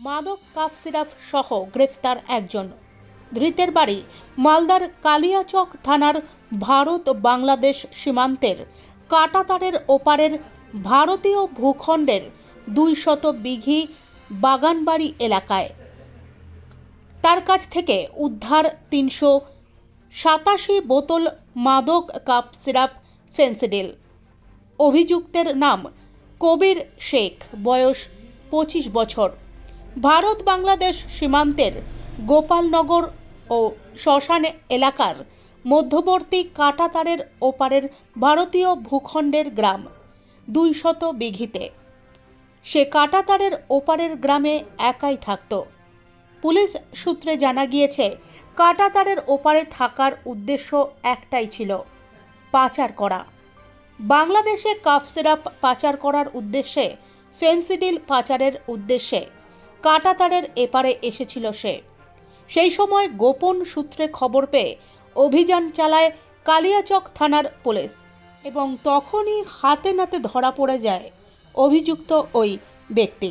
মাদক cough syrup সহ গ্রেফতার একজন। ধৃতের বাড়ি মালদার কালিয়াচক থানার ভারত বাংলাদেশ সীমান্তের কাঁটাতারের ওপারের ভারতীয় ভূখণ্ডের 200 বিঘি বাগানবাড়ি এলাকায়। তার কাছ থেকে উদ্ধার 387 বোতল মাদক কাফ সিরাপ ফেন্সিডিল। অভিযুক্তের নাম কবির শেখ, বয়স 25 বছর, ভারত বাংলাদেশ সীমান্তের গোপালনগর ও শ্মশান এলাকার মধ্যবর্তী কাঁটাতারের ওপারের ভারতীয় ভূখণ্ডের গ্রাম 200 বিঘিতে। সে কাঁটাতারের ওপারের গ্রামে একাই থাকত। পুলিশ সূত্রে জানা গিয়েছে, কাঁটাতারের ওপারে থাকার উদ্দেশ্য একটাই ছিল, পাচার করা। বাংলাদেশে কাফ সিরাপ পাচার করার উদ্দেশ্যে, ফেন্সিডিল পাচারের উদ্দেশ্যে কাঁটাতারের এপারে এসেছিল সে। সেই সময় গোপন সূত্রে খবর পেয়ে অভিযান চালায় কালিয়াচক থানার পুলিশ এবং তখনই হাতে নাতে ধরা পড়ে যায় অভিযুক্ত ওই ব্যক্তি।